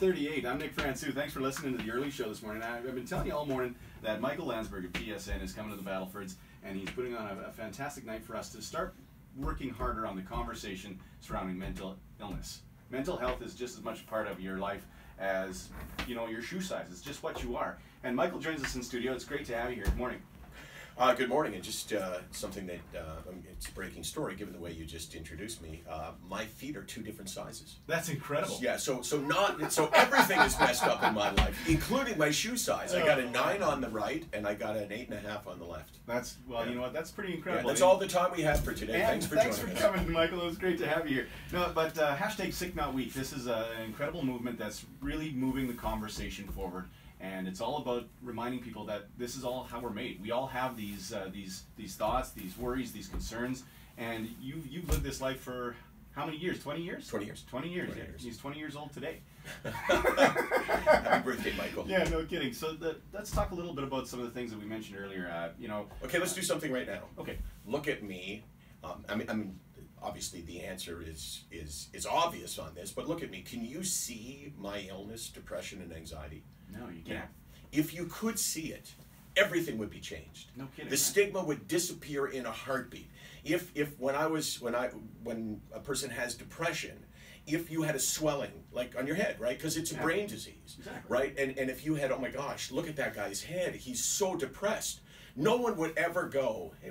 11:38. I'm Nick Francoeur. Thanks for listening to the early show this morning. I've been telling you all morning that Michael Landsberg of TSN is coming to the Battlefords, and he's putting on a fantastic night for us to start working harder on the conversation surrounding mental illness. Mental health is just as much a part of your life as, you know, your shoe size. It's just what you are. And Michael joins us in studio. It's great to have you here. Good morning. Good morning, and just something that it's a breaking story. Given the way you just introduced me, my feet are 2 different sizes. That's incredible. Yeah, so everything is messed up in my life, including my shoe size. I got a 9 on the right, and I got an 8.5 on the left. That's You know what? That's pretty incredible. Yeah, that's all the time we have for today. And thanks for joining us. Thanks for coming, Michael. It was great to have you here. No, but hashtag Sick Not Weak. This is an incredible movement that's really moving the conversation forward. And it's all about reminding people that this is all how we're made. We all have these thoughts, these worries, these concerns. And you've lived this life for how many years? 20 years? 20 years. 20 years. 20 years. He's 20 years old today. Happy birthday, Michael. Yeah, no kidding. So let's talk a little bit about some of the things that we mentioned earlier. Okay, let's do something right now. Okay. Look at me. I mean, obviously the answer is obvious on this, but look at me. Can you see my illness, depression, and anxiety? No, you can't. If you could see it, everything would be changed. No kidding. The stigma would disappear in a heartbeat. If when a person has depression, if you had a swelling like on your head, right? Because it's a brain disease, exactly. Right? And if you had, oh my gosh, look at that guy's head, he's so depressed. No one would ever go, hey,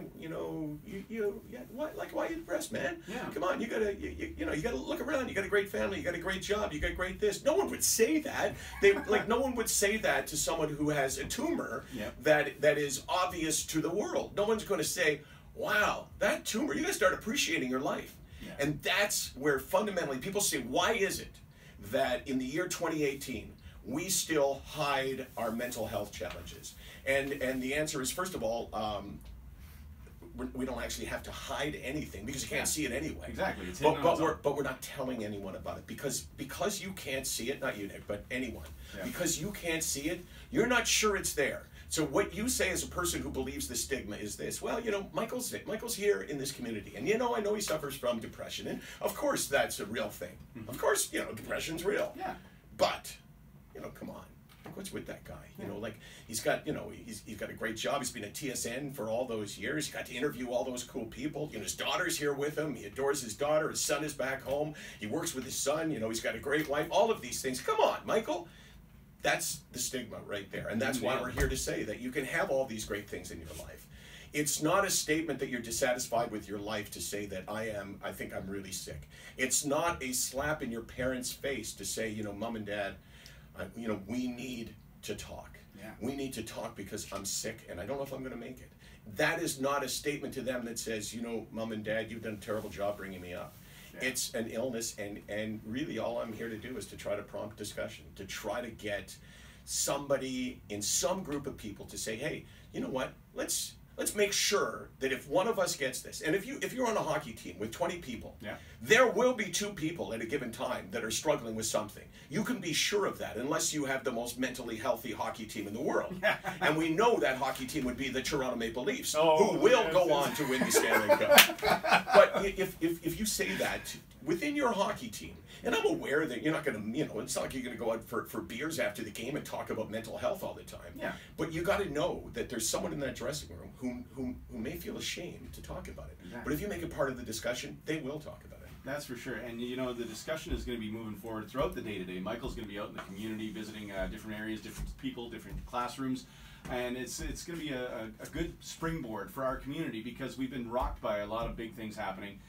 why are you depressed, man? Yeah. Come on, you gotta look around. You got a great family, you got a great job, you got great this. No one would say that. No one would say that to someone who has a tumor that is obvious to the world. No one's going to say, wow, that tumor, you got to start appreciating your life. Yeah. And that's where fundamentally people say, why is it that in the year 2018 we still hide our mental health challenges? And the answer is, first of all, we don't actually have to hide anything because you can't see it anyway. Exactly. It's but we're not telling anyone about it because you can't see it, not you, Nick, but anyone. Yeah. Because you can't see it, you're not sure it's there. So what you say as a person who believes the stigma is this: well, Michael's here in this community, and I know he suffers from depression, and of course that's a real thing. Mm-hmm. Of course, depression's real. Yeah. But, come on. What's with that guy? He's got a great job. He's been at TSN for all those years. He got to interview all those cool people. His daughter's here with him. He adores his daughter. His son is back home. He works with his son. He's got a great wife. All of these things. Come on, Michael. That's the stigma right there. And that's why we're here to say that you can have all these great things in your life. It's not a statement that you're dissatisfied with your life to say that I think I'm really sick. It's not a slap in your parents' face to say, Mom and Dad, we need to talk. Yeah. We need to talk because I'm sick and I don't know if I'm going to make it. That is not a statement to them that says, Mom and Dad, you've done a terrible job bringing me up. Yeah. It's an illness, and really all I'm here to do is to try to prompt discussion, to try to get somebody in some group of people to say, hey, you know what, let's make sure that if one of us gets this, and if you're on a hockey team with 20 people, there will be 2 people at a given time that are struggling with something. You can be sure of that unless you have the most mentally healthy hockey team in the world. And we know that hockey team would be the Toronto Maple Leafs, who will go on to win the Stanley Cup. But if you say that within your hockey team, and I'm aware that you're not going to, it's not like you're going to go out for beers after the game and talk about mental health all the time. Yeah. But you got to know that there's someone in that dressing room who may feel ashamed to talk about it. Exactly. But if you make it part of the discussion, they will talk about it. That's for sure. And the discussion is going to be moving forward throughout the day-to-day. Michael's going to be out in the community visiting different areas, different people, different classrooms. And it's going to be a good springboard for our community because we've been rocked by a lot of big things happening.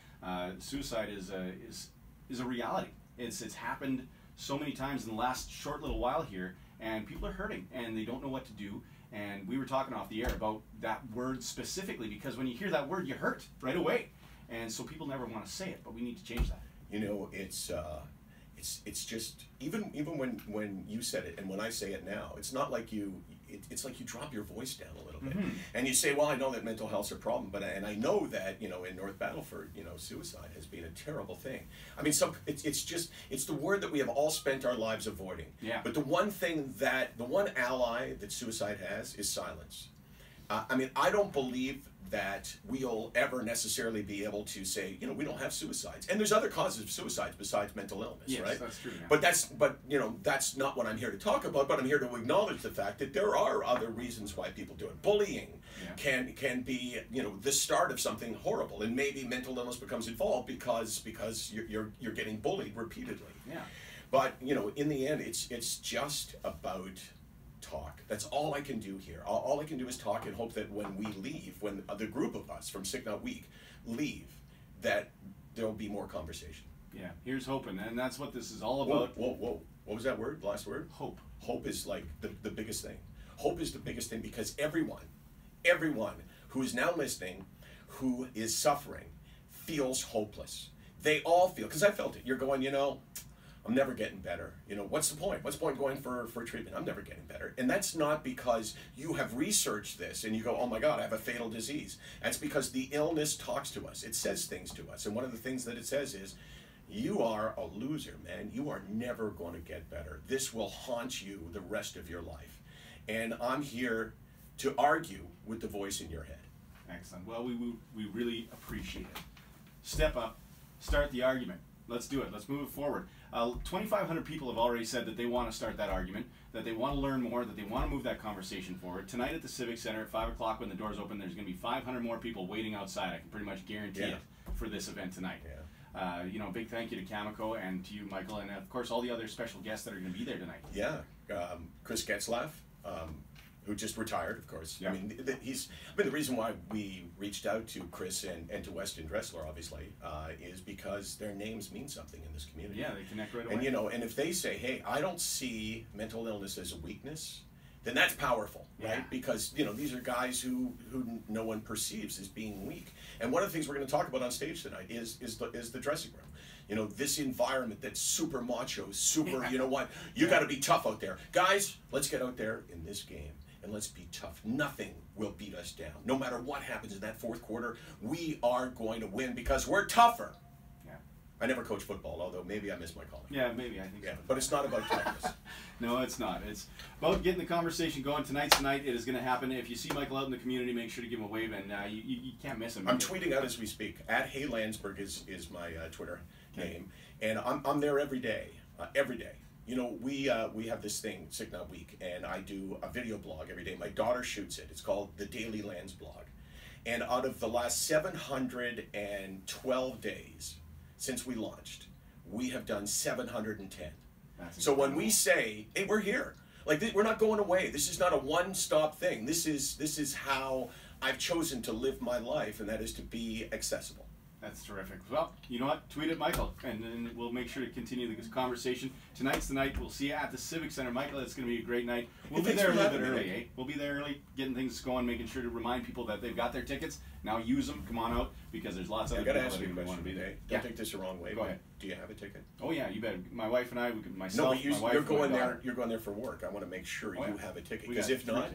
Suicide is a reality. It's happened so many times in the last short little while here, and people are hurting and they don't know what to do. And we were talking off the air about that word specifically because when you hear that word, you hurt right away. And so people never want to say it, but we need to change that. It's just even when you said it and when I say it now, it's not like it's like you drop your voice down a little bit. Mm-hmm. And you say, well, I know that mental health's a problem, and I know that in North Battleford, suicide has been a terrible thing. I mean, it's the word that we have all spent our lives avoiding. Yeah. But the one ally that suicide has is silence. I mean, I don't believe that we'll ever necessarily be able to say, you know, we don't have suicides. And there's other causes of suicides besides mental illness, Yes, right? that's true. Yeah. But you know, that's not what I'm here to talk about, but I'm here to acknowledge the fact that there are other reasons why people do it. Bullying can be, you know, the start of something horrible, and maybe mental illness becomes involved because you're getting bullied repeatedly. Yeah. But, you know, in the end, it's just about talk. That's all I can do here. All I can do is talk and hope that when we leave, when the group of us from Sick Not Weak leave, that there'll be more conversation. Yeah, here's hoping, and that's what this is all about. Whoa. What was that word? Last word? Hope. Hope is like the biggest thing. Hope is the biggest thing because everyone who is now listening, who is suffering, feels hopeless. They all feel, because I felt it. You're going, you know, I'm never getting better. You know, what's the point? What's the point going for treatment? I'm never getting better. And that's not because you have researched this and you go, oh my God, I have a fatal disease. That's because the illness talks to us. It says things to us. And one of the things that it says is, you are a loser, man. You are never going to get better. This will haunt you the rest of your life. And I'm here to argue with the voice in your head. Excellent. Well, we really appreciate it. Step up, start the argument. Let's do it. Let's move it forward. 2,500 people have already said that they want to start that argument, that they want to learn more, that they want to move that conversation forward. Tonight at the Civic Center at 5 o'clock when the doors open, there's going to be 500 more people waiting outside. I can pretty much guarantee it for this event tonight. Yeah. You know, big thank you to Cameco and to you, Michael, and of course all the other special guests that are going to be there tonight. Yeah. Chris Getzlaff, who just retired, of course. Yeah. I mean, the reason why we reached out to Chris and to Weston Dressler, obviously, is because their names mean something in this community. Yeah, they connect right away. And, you know, and if they say, hey, I don't see mental illness as a weakness, then that's powerful, right? Yeah. Because, you know, these are guys who no one perceives as being weak. And one of the things we're going to talk about on stage tonight is the dressing room. You know, this environment that's super macho, super, you know what, you got to be tough out there. Guys, let's get out there in this game and let's be tough. Nothing will beat us down. No matter what happens in that fourth quarter, we are going to win because we're tougher. Yeah. I never coached football, although maybe I missed my calling. Yeah, maybe, I think so. But it's not about toughness. No, it's not. It's about getting the conversation going. Tonight's the night. It is going to happen. If you see Michael out in the community, make sure to give him a wave, and you can't miss him. I'm tweeting out as we speak. @Hey Landsberg is my Twitter name, and I'm there every day. Every day. You know, we have this thing, Sick Not Weak, and I do a video blog every day. My daughter shoots it. It's called the Daily Lands Blog. And out of the last 712 days since we launched, we have done 710. So when we say, hey, we're here, like we're not going away. This is not a one-stop thing. This is how I've chosen to live my life, and that is to be accessible. That's terrific. Well, you know what? Tweet at Michael, and then we'll make sure to continue this conversation. Tonight's the night. We'll see you at the Civic Center. Michael, it's going to be a great night. We'll be there a little bit early, eh? We'll be there early, getting things going, making sure to remind people that they've got their tickets. Now use them. Come on out, because there's lots of other people that want to be there. Don't take this the wrong way. Go ahead. Do you have a ticket? Oh yeah, you bet. My wife and I, myself, no, but my wife, you're going my there. You're going there for work. I want to make sure you have a ticket, because if not,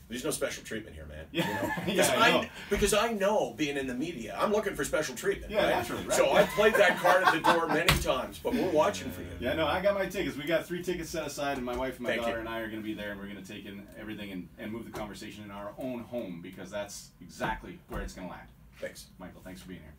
there's no special treatment here, man. Yeah, you know? Because I know, being in the media, I'm looking for special treatment. Yeah, right? naturally, right? So I played that card at the door many times, but we're watching for you. Yeah, no, I got my tickets. We got 3 tickets set aside, and my wife and my daughter and I are going to be there, and we're going to take in everything and move the conversation in our own home, because that's exactly where it's going to land. Thanks. Michael, thanks for being here.